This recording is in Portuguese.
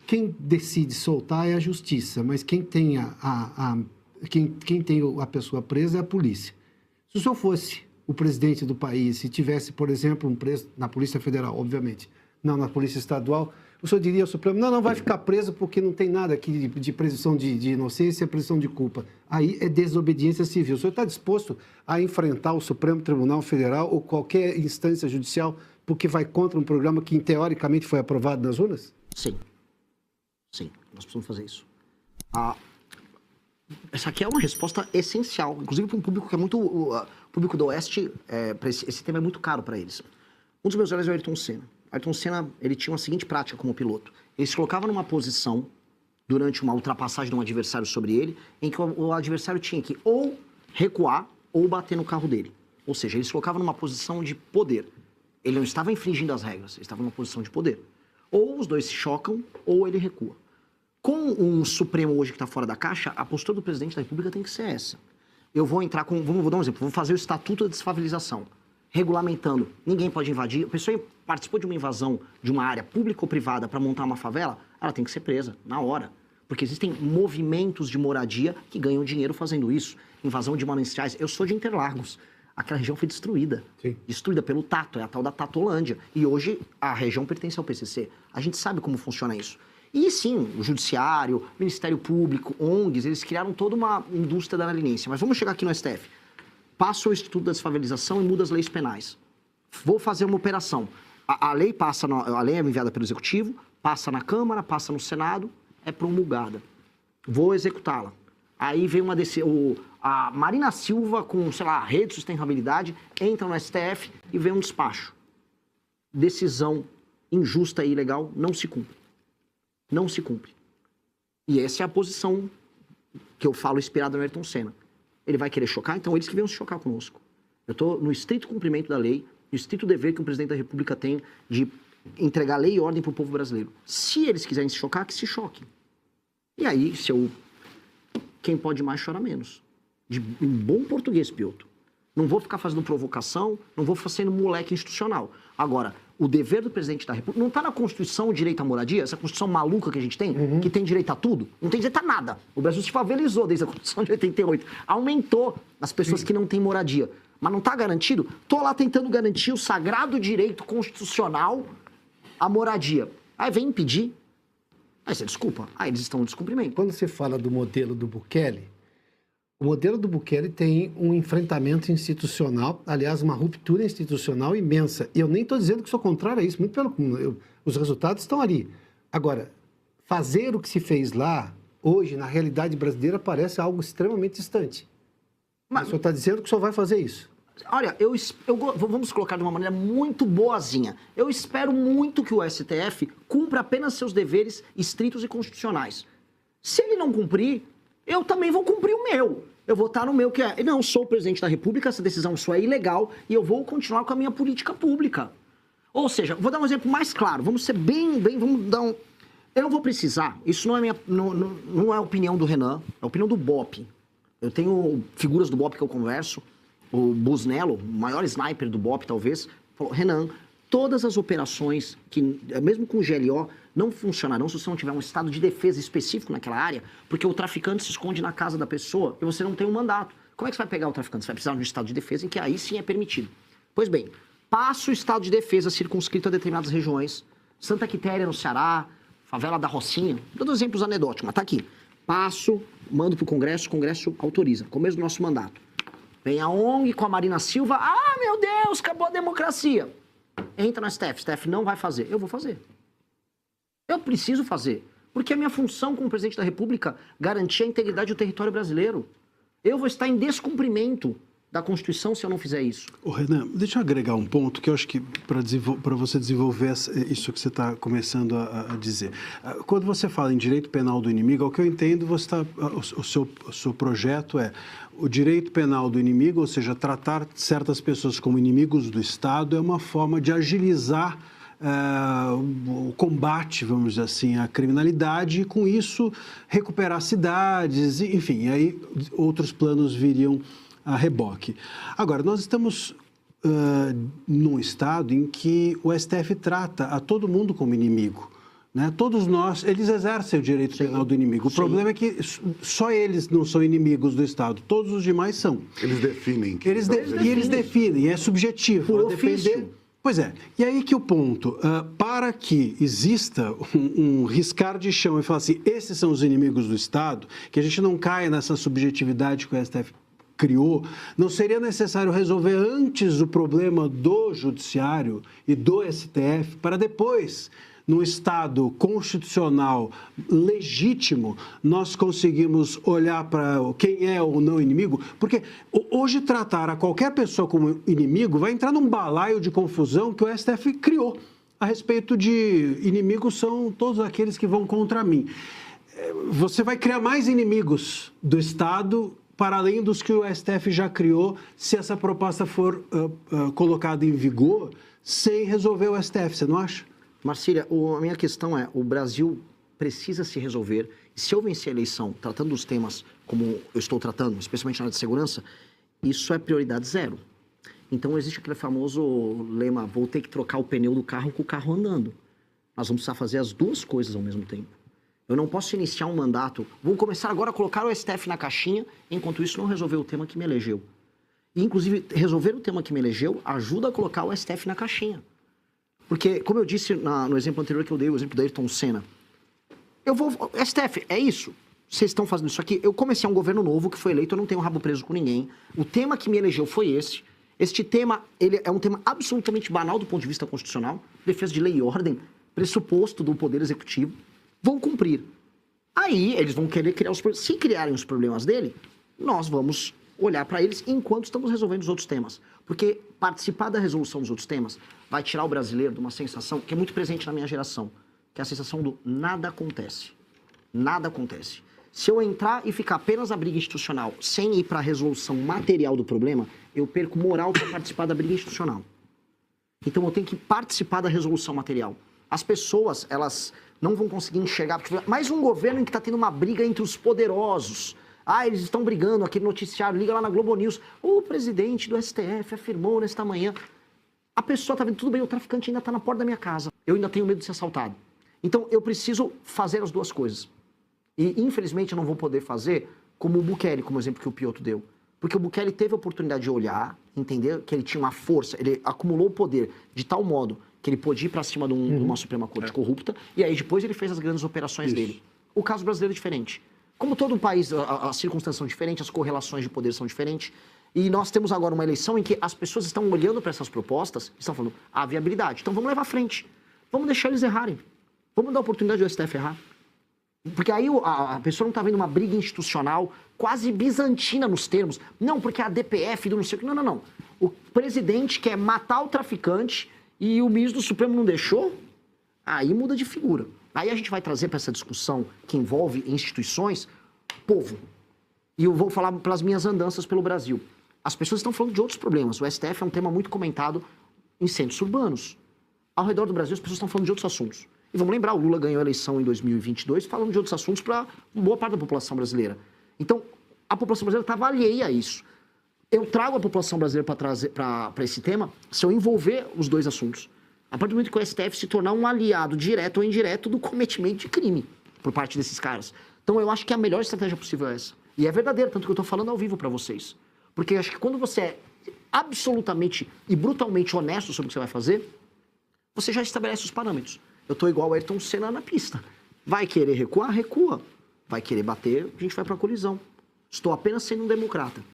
quem decide soltar é a justiça, mas quem tem quem tem a pessoa presa é a polícia. Se o senhor fosse o presidente do país, se tivesse, por exemplo, um preso na Polícia Federal, obviamente, não na Polícia Estadual, o senhor diria ao Supremo, não vai ficar preso porque não tem nada aqui de presunção de inocência e presunção de culpa. Aí é desobediência civil. O senhor está disposto a enfrentar o Supremo Tribunal Federal ou qualquer instância judicial porque vai contra um programa que, teoricamente, foi aprovado nas urnas? Sim. Sim, nós precisamos fazer isso. Essa aqui é uma resposta essencial, inclusive para um público que é muito... O público do Oeste, esse tema é muito caro para eles. Um dos meus heróis é o Ayrton Senna. Ayrton Senna, ele tinha uma seguinte prática como piloto. Ele se colocava numa posição, durante uma ultrapassagem de um adversário sobre ele, em que o adversário tinha que ou recuar ou bater no carro dele. Ou seja, ele se colocava numa posição de poder. Ele não estava infringindo as regras, ele estava numa posição de poder. Ou os dois se chocam, ou ele recua. Com um Supremo hoje que está fora da caixa, a postura do presidente da República tem que ser essa. Eu vou entrar com... Vou dar um exemplo. Vou fazer o Estatuto da Desfavelização, regulamentando. Ninguém pode invadir. A pessoa participou de uma invasão de uma área pública ou privada para montar uma favela, ela tem que ser presa, na hora. Porque existem movimentos de moradia que ganham dinheiro fazendo isso. Invasão de mananciais. Eu sou de Interlagos. Aquela região foi destruída. Sim. Destruída pelo Tato, é a tal da Tatolândia. E hoje a região pertence ao PCC. A gente sabe como funciona isso. E sim, o Judiciário, o Ministério Público, ONGs, eles criaram toda uma indústria da leniência. Mas vamos chegar aqui no STF. Passa o Instituto da Desfavelização e muda as leis penais. Vou fazer uma operação. A lei a lei é enviada pelo Executivo, passa na Câmara, passa no Senado, é promulgada. Vou executá-la. Aí vem a Marina Silva com, sei lá, rede de sustentabilidade, entra no STF e vem um despacho. Decisão injusta e ilegal não se cumpre. Não se cumpre. E essa é a posição que eu falo inspirada no Ayrton Senna. Ele vai querer chocar, então eles que venham se chocar conosco. Eu estou no estrito cumprimento da lei, no estrito dever que um presidente da República tem de entregar lei e ordem para o povo brasileiro. Se eles quiserem se chocar, que se choquem. E aí, quem pode mais chora menos. Em bom português, Piotr. Não vou ficar fazendo provocação, não vou ficar sendo moleque institucional. Agora, o dever do presidente da República... Não está na Constituição o direito à moradia? Essa Constituição maluca que a gente tem, que tem direito a tudo? Não tem direito a nada. O Brasil se favelizou desde a Constituição de 88. Aumentou as pessoas que não têm moradia. Mas não está garantido? Estou lá tentando garantir o sagrado direito constitucional à moradia. Aí vem impedir. Aí você desculpa. Aí eles estão no descumprimento. Quando você fala do modelo do Bukele, o modelo do Bukele tem um enfrentamento institucional, aliás, uma ruptura institucional imensa. E eu nem estou dizendo que sou contrário a isso, muito pelo contrário, os resultados estão ali. Agora, fazer o que se fez lá, hoje, na realidade brasileira, parece algo extremamente distante. Mas o senhor está dizendo que o senhor vai fazer isso? Olha, vamos colocar de uma maneira muito boazinha. Eu espero muito que o STF cumpra apenas seus deveres estritos e constitucionais. Se ele não cumprir, eu também vou cumprir o meu. Eu vou estar no meu que é... Não, sou o presidente da República, essa decisão sua é ilegal e eu vou continuar com a minha política pública. Ou seja, vou dar um exemplo mais claro. Vamos ser vamos dar um... Eu não vou precisar, isso não é não é a opinião do Renan, é a opinião do BOP. Eu tenho figuras do BOP que eu converso. O Busnello, o maior sniper do BOP, talvez, falou, Renan, todas as operações, que mesmo com o GLO, não funcionarão se você não tiver um estado de defesa específico naquela área, porque o traficante se esconde na casa da pessoa e você não tem um mandato. Como é que você vai pegar o traficante? Você vai precisar de um estado de defesa em que aí sim é permitido. Pois bem, passa o estado de defesa circunscrito a determinadas regiões. Santa Quitéria, no Ceará, favela da Rocinha, todos exemplos anedóticos, mas tá aqui. Passo, mando pro Congresso, o Congresso autoriza, começo do nosso mandato. Vem a ONG com a Marina Silva, meu Deus, acabou a democracia. Entra no STF, STF não vai fazer. Eu vou fazer. Eu preciso fazer. Porque é minha função como presidente da República garantir a integridade do território brasileiro. Eu vou estar em descumprimento da Constituição se eu não fizer isso. Renan, deixa eu agregar um ponto que eu acho que para você desenvolver isso que você está começando a dizer. Quando você fala em direito penal do inimigo, ao que eu entendo, o seu projeto é o direito penal do inimigo, ou seja, tratar certas pessoas como inimigos do Estado é uma forma de agilizar o combate, vamos dizer assim, à criminalidade e, com isso, recuperar cidades, enfim, aí outros planos viriam a reboque. Agora, nós estamos num estado em que o STF trata a todo mundo como inimigo, né? Todos nós, eles exercem o direito penal do inimigo. O problema é que só eles não são inimigos do Estado, todos os demais são. Eles definem. Eles definem, é subjetivo. Por a depender... ofício. Pois é. E aí que o ponto, para que exista um riscar de chão e falar assim, esses são os inimigos do Estado, que a gente não caia nessa subjetividade que o STF criou, não seria necessário resolver antes o problema do Judiciário e do STF para depois, no Estado constitucional legítimo, nós conseguimos olhar para quem é ou não inimigo? Porque hoje tratar a qualquer pessoa como inimigo vai entrar num balaio de confusão que o STF criou a respeito de inimigos são todos aqueles que vão contra mim. Você vai criar mais inimigos do Estado para além dos que o STF já criou, se essa proposta for colocada em vigor, sem resolver o STF, você não acha? Marcília, a minha questão é, o Brasil precisa se resolver, e se eu vencer a eleição tratando dos temas como eu estou tratando, especialmente na área de segurança, isso é prioridade zero. Então existe aquele famoso lema, vou ter que trocar o pneu do carro com o carro andando. Nós vamos precisar fazer as duas coisas ao mesmo tempo. Eu não posso iniciar um mandato, vou começar agora a colocar o STF na caixinha, enquanto isso não resolver o tema que me elegeu. E, inclusive, resolver o tema que me elegeu ajuda a colocar o STF na caixinha. Porque, como eu disse no exemplo anterior que eu dei, o exemplo do Ayrton Senna, STF, é isso? Vocês estão fazendo isso aqui? Eu comecei um governo novo que foi eleito, eu não tenho rabo preso com ninguém. O tema que me elegeu foi esse. Este tema, ele é um tema absolutamente banal do ponto de vista constitucional, defesa de lei e ordem, pressuposto do Poder Executivo. Vão cumprir. Aí eles vão querer criar os problemas. Se criarem os problemas dele, nós vamos olhar para eles enquanto estamos resolvendo os outros temas. Porque participar da resolução dos outros temas vai tirar o brasileiro de uma sensação que é muito presente na minha geração, que é a sensação do nada acontece. Nada acontece. Se eu entrar e ficar apenas na briga institucional sem ir para a resolução material do problema, eu perco moral para participar da briga institucional. Então eu tenho que participar da resolução material. As pessoas, elas não vão conseguir enxergar, porque mais um governo em que está tendo uma briga entre os poderosos. Eles estão brigando, aquele noticiário, liga lá na Globo News. O presidente do STF afirmou nesta manhã. A pessoa está vendo, tudo bem, o traficante ainda está na porta da minha casa. Eu ainda tenho medo de ser assaltado. Então, eu preciso fazer as duas coisas. E, infelizmente, eu não vou poder fazer como o Bukele, como o exemplo que o Piotr deu. Porque o Bukele teve a oportunidade de olhar, entender que ele tinha uma força, ele acumulou o poder de tal modo que ele podia ir para cima de uma Suprema Corte corrupta, e aí depois ele fez as grandes operações dele. O caso brasileiro é diferente. Como todo país, as circunstâncias são diferentes, as correlações de poder são diferentes, e nós temos agora uma eleição em que as pessoas estão olhando para essas propostas e estão falando, há viabilidade, então vamos levar à frente, vamos deixar eles errarem, vamos dar a oportunidade do STF errar. Porque aí a pessoa não está vendo uma briga institucional quase bizantina nos termos, não, porque a DPF do não sei o que, não. O presidente quer matar o traficante e o ministro do Supremo não deixou, aí muda de figura. Aí a gente vai trazer para essa discussão que envolve instituições, povo. E eu vou falar pelas minhas andanças pelo Brasil. As pessoas estão falando de outros problemas. O STF é um tema muito comentado em centros urbanos. Ao redor do Brasil, as pessoas estão falando de outros assuntos. E vamos lembrar, o Lula ganhou a eleição em 2022 falando de outros assuntos para boa parte da população brasileira. Então, a população brasileira estava alheia a isso. Eu trago a população brasileira para esse tema se eu envolver os dois assuntos. A partir do momento que o STF se tornar um aliado direto ou indireto do cometimento de crime por parte desses caras. Então eu acho que a melhor estratégia possível é essa. E é verdadeiro, tanto que eu estou falando ao vivo para vocês. Porque eu acho que quando você é absolutamente e brutalmente honesto sobre o que você vai fazer, você já estabelece os parâmetros. Eu estou igual o Ayrton Senna na pista. Vai querer recuar? Recua. Vai querer bater? A gente vai para a colisão. Estou apenas sendo um democrata.